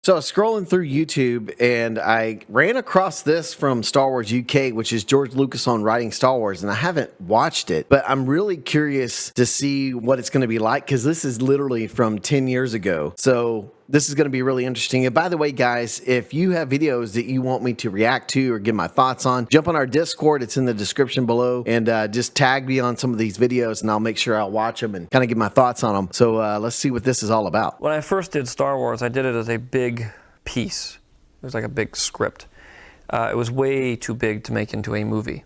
So I was scrolling through YouTube and I ran across this from Star Wars UK, which is George Lucas on writing Star Wars, and I haven't watched it, but I'm really curious to see what it's going to be like because this is literally from 10 years ago. So this is going to be really interesting. And by the way, guys, if you have videos that you want me to react to or give my thoughts on, jump on our Discord. It's in the description below, and just tag me on some of these videos and I'll make sure I'll watch them and kind of give my thoughts on them. So let's see what this is all about. When I first did Star Wars, I did it as a big piece. It was like a big script. It was way too big to make into a movie.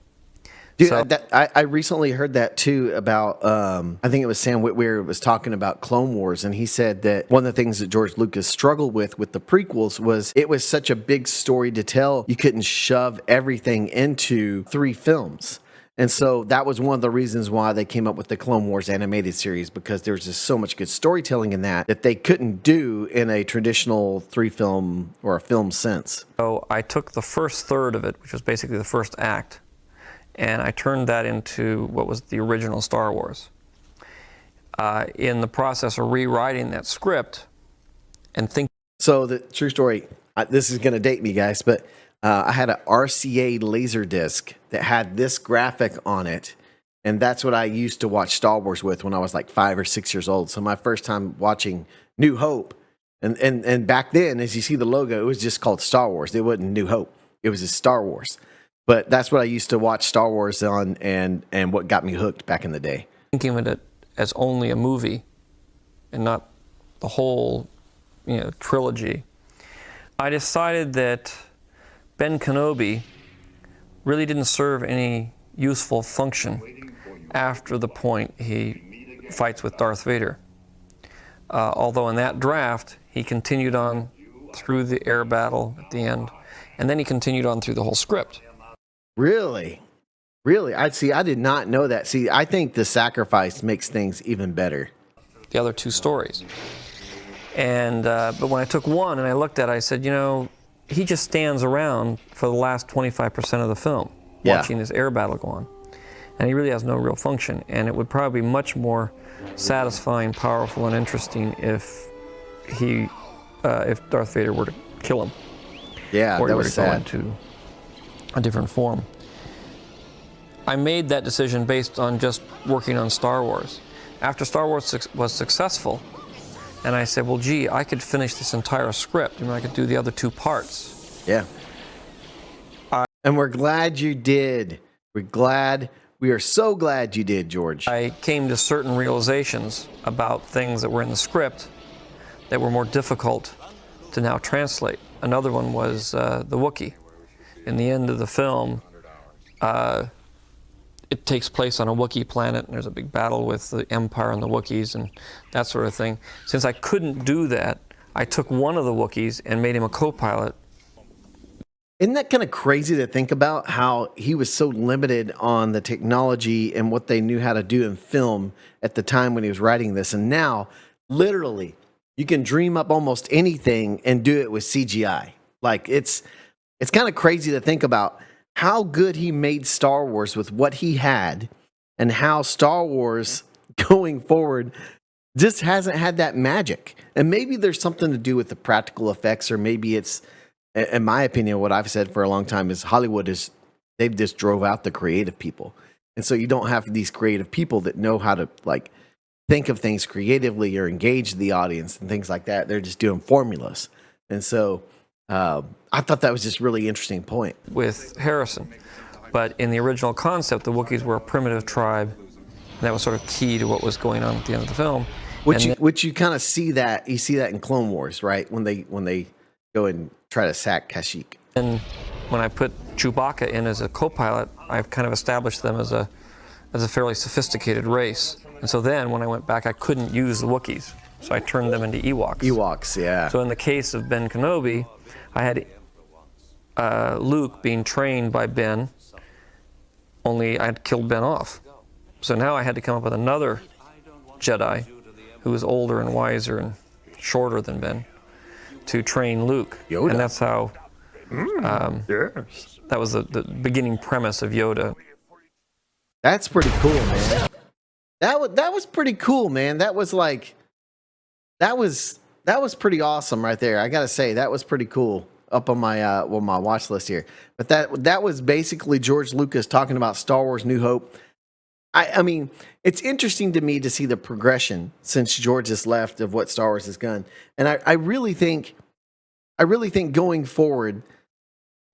Dude, So, I recently heard that too about, I think it was Sam Witwer was talking about Clone Wars, and he said that one of the things that George Lucas struggled with the prequels was it was such a big story to tell, you couldn't shove everything into 3 films. And so that was one of the reasons why they came up with the Clone Wars animated series, because there's just so much good storytelling in that they couldn't do in a traditional 3-film or a film sense. so I took the first third of it, which was basically the first act, and I turned that into what was the original Star Wars. In the process of rewriting that script and thinking. So the true story, this is going to date me, guys, but I had an RCA Laserdisc that had this graphic on it, and that's what I used to watch Star Wars with when I was like 5 or 6 years old. So my first time watching New Hope, and back then, as you see the logo, it was just called Star Wars. It wasn't New Hope. It was just Star Wars. But that's what I used to watch Star Wars on, and what got me hooked back in the day. Thinking of it as only a movie and not the whole, trilogy, I decided that Ben Kenobi really didn't serve any useful function after the point he fights with Darth Vader. Although in that draft, he continued on through the air battle at the end, and then he continued on through the whole script. Really? Really? I did not know that. See, I think the sacrifice makes things even better. The other 2 stories. And but when I took one and I looked at it, I said, he just stands around for the last 25% of the film, watching this air battle go on. And he really has no real function. And it would probably be much more satisfying, powerful, and interesting if Darth Vader were to kill him. Yeah, or that he were was to go sad. into a different form. I made that decision based on just working on Star Wars. After Star Wars was successful, and I said, well, gee, I could finish this entire script. I could do the other 2 parts. Yeah. And we're glad you did. We are so glad you did, George. I came to certain realizations about things that were in the script that were more difficult to now translate. Another one was the Wookiee. In the end of the film, it takes place on a Wookiee planet, and there's a big battle with the Empire and the Wookiees and that sort of thing. Since I couldn't do that, I took one of the Wookiees and made him a co-pilot. Isn't that kind of crazy to think about how he was so limited on the technology and what they knew how to do in film at the time when he was writing this? And now, literally, you can dream up almost anything and do it with CGI. Like, it's kind of crazy to think about how good he made Star Wars with what he had, and how Star Wars going forward just hasn't had that magic. And maybe there's something to do with the practical effects, or maybe it's, in my opinion, what I've said for a long time is Hollywood they've just drove out the creative people. And so you don't have these creative people that know how to think of things creatively or engage the audience and things like that. They're just doing formulas. And so I thought that was just a really interesting point. With Harrison. But in the original concept, the Wookiees were a primitive tribe. And that was sort of key to what was going on at the end of the film. Which you kind of see that. You see that in Clone Wars, right? When they go and try to sack Kashyyyk. And when I put Chewbacca in as a co-pilot, I've kind of established them as a fairly sophisticated race. And so then when I went back, I couldn't use the Wookiees. So I turned them into Ewoks. Ewoks, yeah. So in the case of Ben Kenobi, I had Luke being trained by Ben, only I had killed Ben off. So now I had to come up with another Jedi who was older and wiser and shorter than Ben to train Luke. Yoda. And that's how, Yes. that was the beginning premise of Yoda. That's pretty cool, man. That was pretty cool, man. That was that was pretty awesome right there. I got to say that was pretty cool up on my my watch list here. But that was basically George Lucas talking about Star Wars New Hope. I mean, it's interesting to me to see the progression since George has left of what Star Wars has done. And I really think going forward,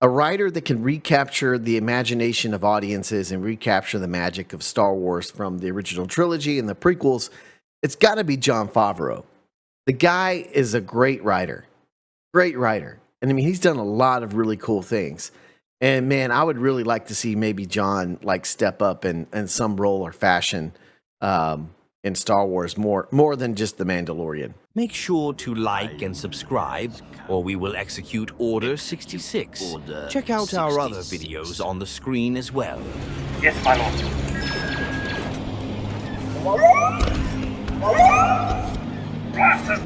a writer that can recapture the imagination of audiences and recapture the magic of Star Wars from the original trilogy and the prequels, it's got to be Jon Favreau. The guy is a great writer. Great writer. And I mean, he's done a lot of really cool things. And man, I would really like to see maybe John like step up in some role or fashion in Star Wars more than just The Mandalorian. Make sure to like and subscribe, or we will execute Order 66. Check out our other videos on the screen as well. Yes, my lord. Bastard!